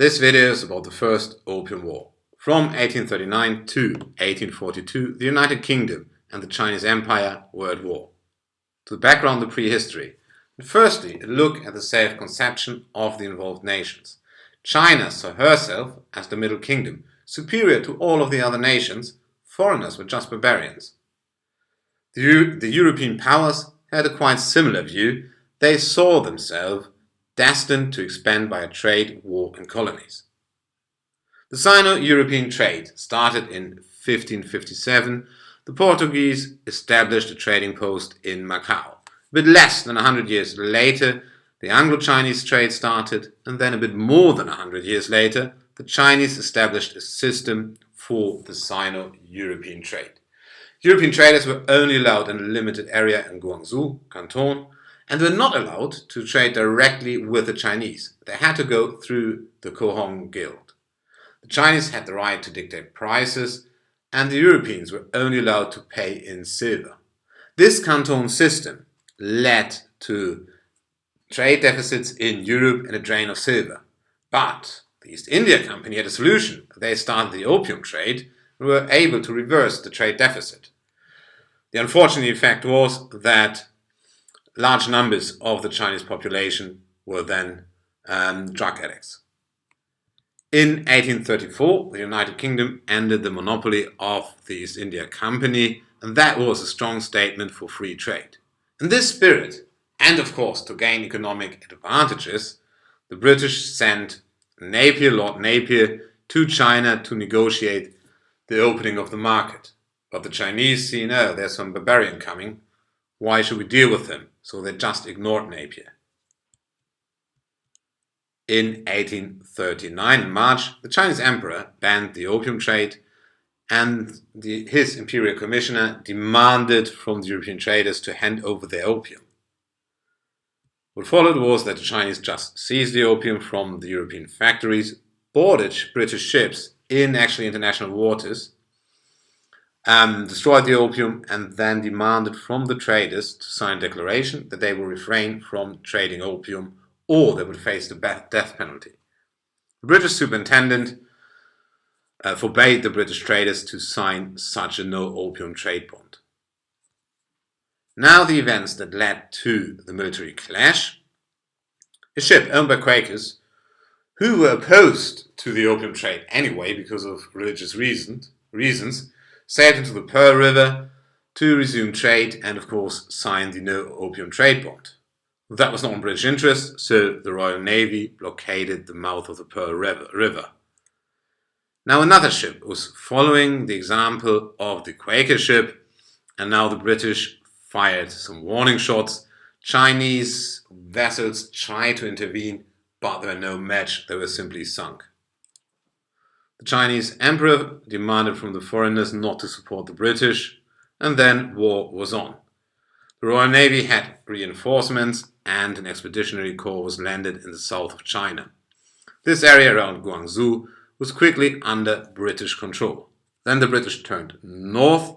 This video is about the First Opium War. From 1839 to 1842, the United Kingdom and the Chinese Empire were at war. To the background of prehistory. Firstly, a look at the self-conception of the involved nations. China saw herself as the Middle Kingdom, superior to all of the other nations. Foreigners were just barbarians. The European powers had a quite similar view. They saw themselves destined to expand by a trade war in colonies. The Sino-European trade started in 1557. The Portuguese established a trading post in Macau. A bit less than 100 years later, the Anglo-Chinese trade started, and then a bit more than 100 years later, the Chinese established a system for the Sino-European trade. European traders were only allowed in a limited area in Guangzhou, Canton, and were not allowed to trade directly with the Chinese. They had to go through the Cohong Guild. The Chinese had the right to dictate prices, and the Europeans were only allowed to pay in silver. This Canton system led to trade deficits in Europe and a drain of silver. But the East India Company had a solution. They started the opium trade and were able to reverse the trade deficit. The unfortunate effect was that large numbers of the Chinese population were then drug addicts. In 1834, the United Kingdom ended the monopoly of the East India Company, and that was a strong statement for free trade. In this spirit, and of course to gain economic advantages, the British sent Lord Napier, to China to negotiate the opening of the market. But the Chinese see, no, there's some barbarian coming, why should we deal with them? So they just ignored Napier. In 1839, in March, the Chinese emperor banned the opium trade, and his imperial commissioner demanded from the European traders to hand over their opium. What followed was that the Chinese just seized the opium from the European factories, boarded British ships in actually international waters, destroyed the opium, and then demanded from the traders to sign a declaration that they will refrain from trading opium or they would face the death penalty. The British superintendent forbade the British traders to sign such a no-opium trade bond. Now the events that led to the military clash. A ship owned by Quakers, who were opposed to the opium trade anyway because of religious reasons, sailed into the Pearl River to resume trade and, of course, signed the no-opium trade bond. That was not in British interest, so the Royal Navy blockaded the mouth of the Pearl River. Now another ship was following the example of the Quaker ship, and now the British fired some warning shots. Chinese vessels tried to intervene, but they were no match, they were simply sunk. The Chinese emperor demanded from the foreigners not to support the British, and then war was on. The Royal Navy had reinforcements, and an expeditionary corps was landed in the south of China. This area around Guangzhou was quickly under British control. Then the British turned north,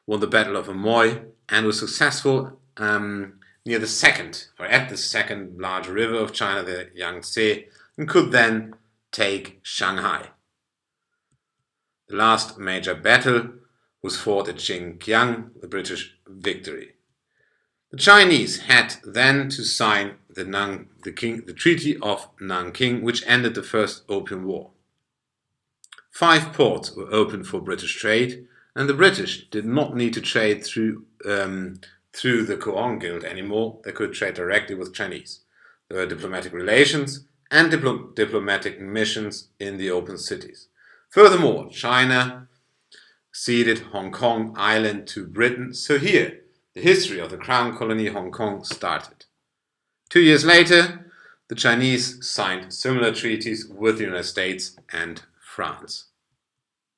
won the Battle of Amoy, and was successful at the second large river of China, the Yangtze, and could then take Shanghai. The last major battle was fought at Xinjiang, the British victory. The Chinese had then to sign the Treaty of Nanking, which ended the First Opium War. 5 ports were opened for British trade, and the British did not need to trade through the Cohong Guild anymore. They could trade directly with Chinese. There were diplomatic relations and diplomatic missions in the open cities. Furthermore, China ceded Hong Kong Island to Britain, so here the history of the Crown Colony Hong Kong started. 2 years later, the Chinese signed similar treaties with the United States and France.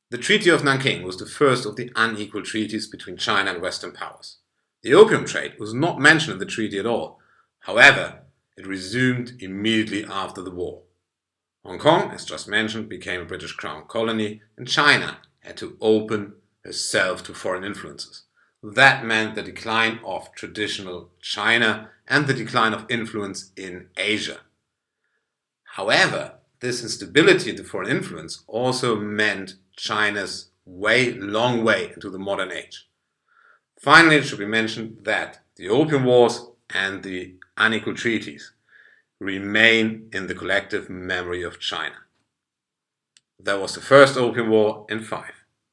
The Treaty of Nanking was the first of the unequal treaties between China and Western powers. The opium trade was not mentioned in the treaty at all. However, it resumed immediately after the war. Hong Kong, as just mentioned, became a British Crown colony, and China had to open herself to foreign influences. That meant the decline of traditional China and the decline of influence in Asia. However, this instability into foreign influence also meant China's long way into the modern age. Finally, it should be mentioned that the Opium Wars and the unequal treaties remain in the collective memory of China. That was the First Opium War in 5.